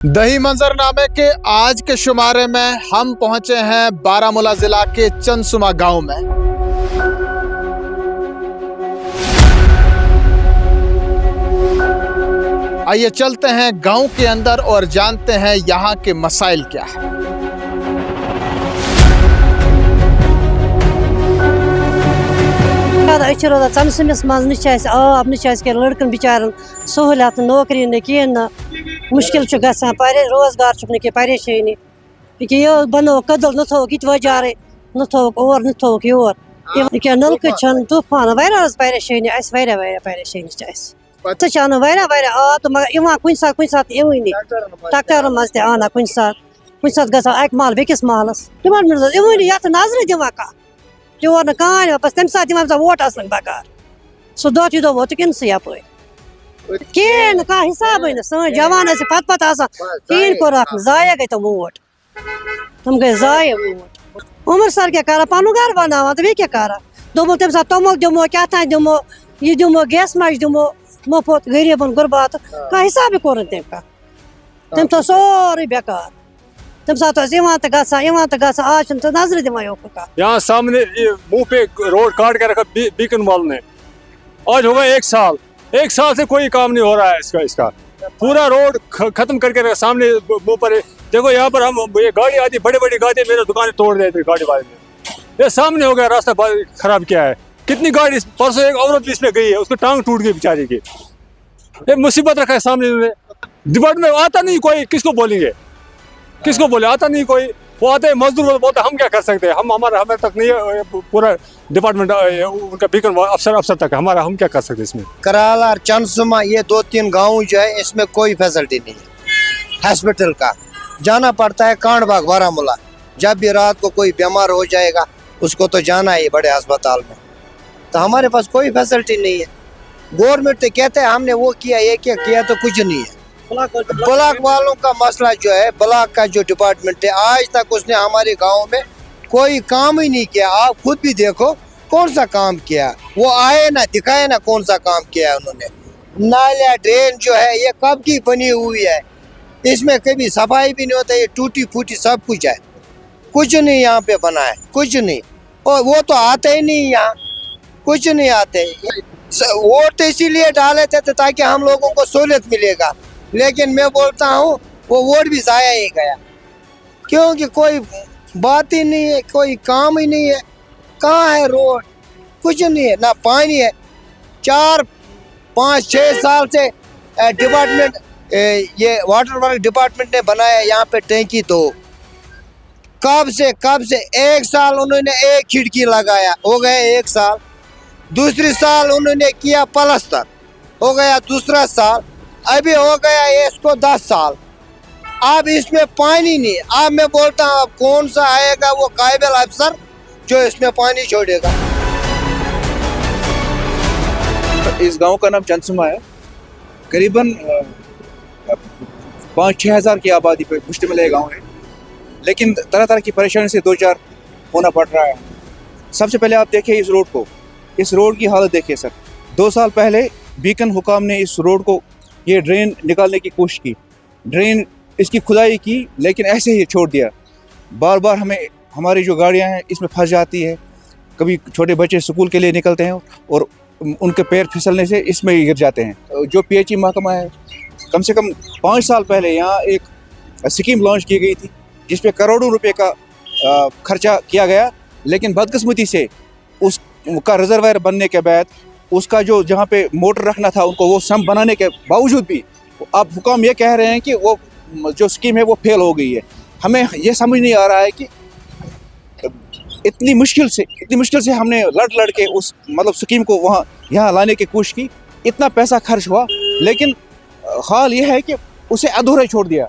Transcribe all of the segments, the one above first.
दही मंजरनामे के आज के शुमारे में हम पहुंचे हैं बारामूला जिला के चंदसुमा गांव में। आइए चलते हैं गांव के अंदर और जानते हैं यहां के मसाइल क्या है। रोजान चंदसुमिस मज आब न लड़कन बिचारन सहूलियत नौकरी न कहें मुश्किल रोजगार न परेशानी ये बनो कदल न थोक ये वजारे न थोक और न थोक योर क्या नलक तूफान वारिया परेशानी परेशानी आब तो कुछ सात इवनी ट्रैक्टर मज आना कुछ सात ग माल बेकिस मालस डिपार्टमेंट इवनी ये नजर दिवान कह योर न कहान बस तम सात दिवान वोट असल बकार सह दह वोत इन यप कहें कह हिसाब न सन जवान पत कहें कोर जाया गई तो वोट तम गई जाया वोट उमर सर क्या करा पन घर बनावा तो क्या करा दोपो तम सात तमुक दिमो क्या दिमो यह दिमो गैस मज दिमो मुफ्त गरीबन गुरबात कह हिसाब कोर तम थो सोरे बेकार तम सात आज नजर दिवान यहाँ सामने मुंह पे रोड काट के रखा बीकन वालों ने। आज होगा एक साल से कोई काम नहीं हो रहा है इसका पूरा रोड खत्म करके रखा सामने मुंह पर। देखो यहाँ पर हम ये गाड़ी आती बड़ी गाड़ी मेरे दुकानें तोड़ देते गाड़ी वाले ने। ये सामने हो गया रास्ता खराब किया है। कितनी गाड़ी परसों एक औरत भी इसमें गई है उसको टांग टूट गई बेचारी की। ये मुसीबत रखा है सामने डिपार्टमेंट आता नहीं कोई किसको बोले आता नहीं कोई। वो आते हैं मजदूर बोलते हम क्या कर सकते हैं हमारे तक नहीं है पूरा डिपार्टमेंट उनका बीकन अफसर तक हमारा हम क्या कर सकते हैं इसमें। कराल और चंदसुमा ये 2-3 गाँव जो है इसमें कोई फैसिलिटी नहीं है। हॉस्पिटल का जाना पड़ता है कांडबाग बारामूला। जब भी रात को कोई बीमार हो जाएगा उसको तो जाना है बड़े अस्पताल में। तो हमारे पास कोई फैसिलिटी नहीं है। गवर्नमेंट तो कहते हैं हमने वो किया ये किया तो कुछ नहीं है। ब्लॉक वालों का मसला जो है ब्लॉक का जो डिपार्टमेंट है आज तक उसने हमारे गांव में कोई काम ही नहीं किया। आप खुद भी देखो कौन सा काम किया। वो आए ना दिखाए ना कौन सा काम किया उन्होंने। नाला ड्रेन जो है ये कब की बनी हुई है इसमें कभी सफाई भी नहीं होता। ये टूटी फूटी सब कुछ है कुछ नहीं यहाँ पे बना है कुछ नहीं। और वो तो आते ही नहीं यहाँ कुछ नहीं आते। वोट इसीलिए डाले थे ताकि हम लोगों को सहूलियत मिलेगा। लेकिन मैं बोलता हूँ वो वोट भी जाया ही गया क्योंकि कोई बात ही नहीं है कोई काम ही नहीं है। कहाँ है रोड कुछ नहीं है ना पानी है। 4-5-6 साल से डिपार्टमेंट ये वाटर वर्क डिपार्टमेंट ने बनाया यहाँ पे टैंकी। तो कब से 1 साल उन्होंने एक खिड़की लगाया हो गया 1 साल। दूसरी साल उन्होंने किया प्लास्टर हो गया दूसरा साल। अभी हो गया इसको 10 साल। अब इसमें पानी नहीं। अब मैं बोलता हूँ अब कौन सा आएगा वो काबिल अफसर जो इसमें पानी छोड़ेगा। इस गांव का नाम चंदसुमा है। करीबन 5-6 हज़ार की आबादी पर मुश्तमिल गांव है। लेकिन तरह की परेशानी से 2-4 होना पड़ रहा है। सबसे पहले आप देखिए इस रोड की हालत देखिए सर। 2 साल पहले बीकन हुकाम ने इस रोड को ये ड्रेन निकालने की कोशिश की। ड्रेन इसकी खुदाई की लेकिन ऐसे ही छोड़ दिया। बार हमारी जो गाड़ियां हैं इसमें फंस जाती है। कभी छोटे बच्चे स्कूल के लिए निकलते हैं और उनके पैर फिसलने से इसमें गिर जाते हैं। जो PHE महकमा है कम से कम 5 साल पहले यहाँ एक स्कीम लॉन्च की गई थी जिसपे करोड़ों रुपए का खर्चा किया गया। लेकिन बदकिस्मती से उसका रिजर्वायर बनने के बाद उसका जो जहाँ पे मोटर रखना था उनको वो सम्प बनाने के बावजूद भी अब हुकाम ये कह रहे हैं कि वो जो स्कीम है वो फेल हो गई है। हमें ये समझ नहीं आ रहा है कि इतनी मुश्किल से हमने लड़ के उस स्कीम को यहाँ लाने की कोशिश की। इतना पैसा खर्च हुआ लेकिन हाल ये है कि उसे अधूरा छोड़ दिया।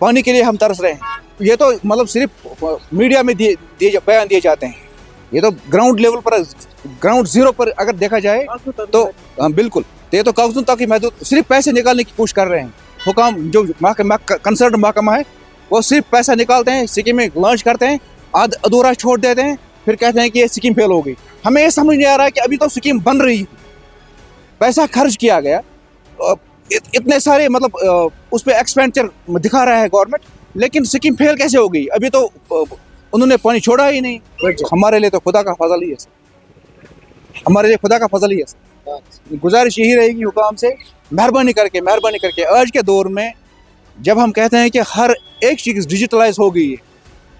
पानी के लिए हम तरस रहे हैं। ये तो सिर्फ मीडिया में बयान दिए जाते हैं। ये तो ग्राउंड लेवल पर ग्राउंड जीरो पर अगर देखा जाए तो बिल्कुल ये तो कागजों तक ही महदूद सिर्फ पैसे निकालने की कोशिश कर रहे हैं। हुकाम जो कंसर्न महकमा है वो सिर्फ पैसा निकालते हैं स्कीमें लॉन्च करते हैं अधूरा छोड़ देते हैं फिर कहते हैं कि ये स्कीम फेल हो गई। हमें ये समझ नहीं आ रहा है कि अभी तो स्कीम बन रही है पैसा खर्च किया गया इतने सारे मतलब उस पर एक्सपेंडिचर दिखा रहा है गवर्नमेंट, लेकिन स्कीम फेल कैसे हो गई? अभी तो उन्होंने पानी छोड़ा ही नहीं। हमारे लिए तो खुदा का फजल ही है सर, हमारे लिए खुदा का फजल ही है सर। गुजारिश यही रहेगी हुकाम से, मेहरबानी करके आज के दौर में जब हम कहते हैं कि हर एक चीज़ डिजिटलाइज हो गई है,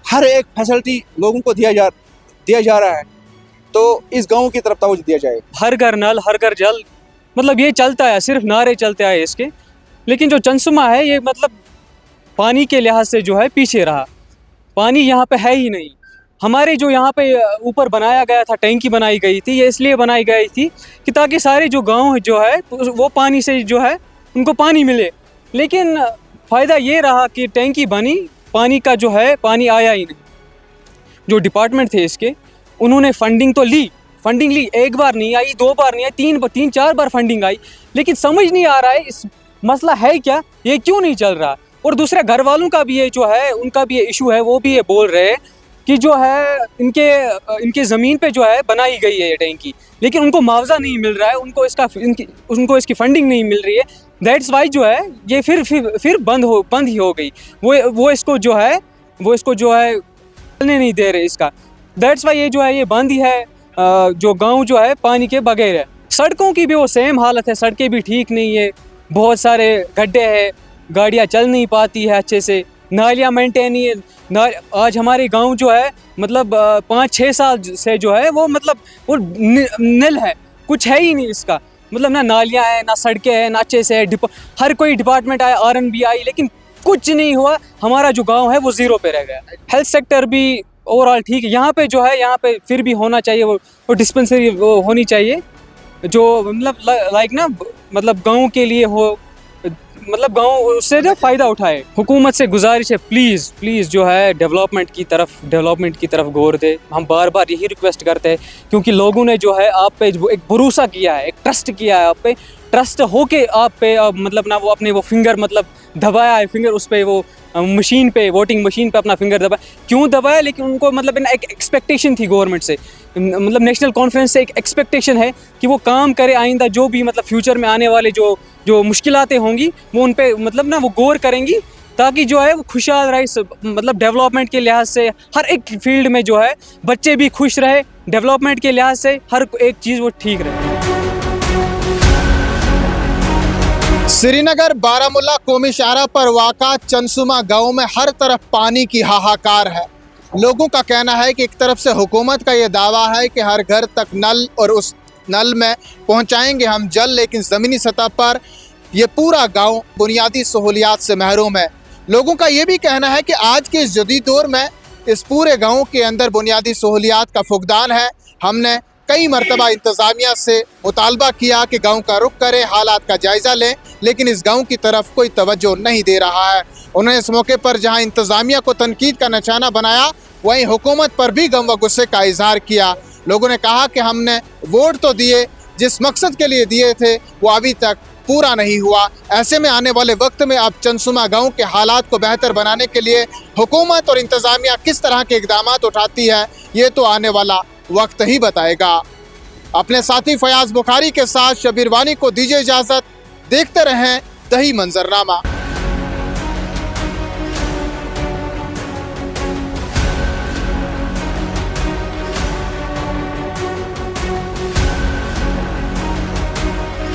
हर एक फैसिलिटी लोगों को दिया जा रहा है, तो इस गांव की तरफ तवज्जो दिया जाए। हर घर नल, हर घर जल, मतलब ये चलता है, सिर्फ नारे चलते आए इसके। लेकिन जो चंसुमा है ये मतलब पानी के लिहाज से जो है पीछे रहा, पानी यहाँ पे है ही नहीं। हमारे जो यहाँ पे ऊपर बनाया गया था, टैंकी बनाई गई थी, ये इसलिए बनाई गई थी कि ताकि सारे जो गांव जो है वो पानी से जो है उनको पानी मिले। लेकिन फ़ायदा ये रहा कि टैंकी बनी, पानी का जो है पानी आया ही नहीं। जो डिपार्टमेंट थे इसके, उन्होंने फंडिंग तो ली, एक बार नहीं आई, 2 बार नहीं आई, 3-4 बार फंडिंग आई, लेकिन समझ नहीं आ रहा है इस मसला है क्या, ये क्यों नहीं चल रहा। और दूसरे घर वालों का भी ये जो है, उनका भी ये इशू है, वो भी ये बोल रहे हैं कि जो है इनके ज़मीन पे जो है बनाई गई है ये टैंकी, लेकिन उनको मुआवजा नहीं मिल रहा है, उनको इसकी फंडिंग नहीं मिल रही है। दैट्स वाई जो है ये फिर बंद ही हो गई। वो इसको जो है चलने नहीं दे रहे इसका। दैट्स वाई ये जो है ये बंद ही है। जो गांव जो है पानी के बगैर है। सड़कों की भी वो सेम हालत है, सड़कें भी ठीक नहीं है, बहुत सारे गड्ढे हैं, गाड़ियाँ चल नहीं पाती है अच्छे से, नालियाँ मेंटेन नहीं है। आज हमारे गांव जो है मतलब 5-6 साल से जो है वो मतलब वो नील है, कुछ है ही नहीं इसका। मतलब ना नालियाँ हैं, ना सड़कें हैं, ना अच्छे से हर कोई डिपार्टमेंट आया, RNB आई, लेकिन कुछ नहीं हुआ। हमारा जो गांव है वो ज़ीरो पे रह गया। हेल्थ सेक्टर भी ओवरऑल ठीक है, यहाँ पे जो है यहाँ पे फिर भी होना चाहिए वो डिस्पेंसरी वो होनी चाहिए जो मतलब लाइक ना मतलब गांव के लिए हो, मतलब गांव उससे जो फ़ायदा उठाए। हुकूमत से गुजारिश है, प्लीज़ जो है डेवलपमेंट की तरफ गौर दे। हम बार बार यही रिक्वेस्ट करते हैं, क्योंकि लोगों ने जो है आप पे एक भरोसा किया है, एक ट्रस्ट किया है आप पे, ट्रस्ट हो के आप पे मतलब ना वो अपने वो फिंगर मतलब दबाया है, फिंगर उस पर वो मशीन पे, वोटिंग मशीन पे अपना फिंगर दबाया। क्यों दबाया? लेकिन उनको मतलब ना एक एक्सपेक्टेशन थी गवर्नमेंट से, मतलब नेशनल कॉन्फ्रेंस से एक एक्सपेक्टेशन है कि वो काम करे, आइंदा जो भी मतलब फ्यूचर में आने वाले जो मुश्किलातें होंगी वो उन पे मतलब ना वो गौर करेंगी, ताकि जो है वो खुशहाल रहे, मतलब डेवलपमेंट के लिहाज से हर एक फील्ड में जो है बच्चे भी खुश रहे, डेवलपमेंट के लिहाज से हर एक चीज़ वो ठीक रहे। श्रीनगर बारामूला कौमी शाहरा पर वाक़ा चंसुमा गांव में हर तरफ पानी की हाहाकार है। लोगों का कहना है कि एक तरफ से हुकूमत का ये दावा है कि हर घर तक नल और उस नल में पहुंचाएंगे हम जल, लेकिन ज़मीनी सतह पर ये पूरा गांव बुनियादी सहूलियात से महरूम है। लोगों का ये भी कहना है कि आज के इस जदीद दौर में इस पूरे गांव के अंदर बुनियादी सहूलियात का फुकदान है। हमने कई मरतबा इंतज़ामिया से मुतालबा किया कि गांव का रुख करें, हालात का जायज़ा लें, लेकिन इस गांव की तरफ कोई तवज्जो नहीं दे रहा है। उन्होंने इस मौके पर जहां इंतज़ामिया को तनकीद का निशाना बनाया, वहीं हुकूमत पर भी गम व गुस्से का इजहार किया। लोगों ने कहा कि हमने वोट तो दिए, जिस मकसद के लिए दिए थे वो अभी तक पूरा नहीं हुआ। ऐसे में आने वाले वक्त में अब चंसुमा गांव के हालात को बेहतर बनाने के लिए हुकूमत और इंतज़ामिया किस तरह के इक़दाम उठाती है, ये तो आने वाला वक्त ही बताएगा। अपने साथी फयाज बुखारी के साथ शबीर वानी को दीजिए इजाज़त। देखते रहें दही मंजरनामा।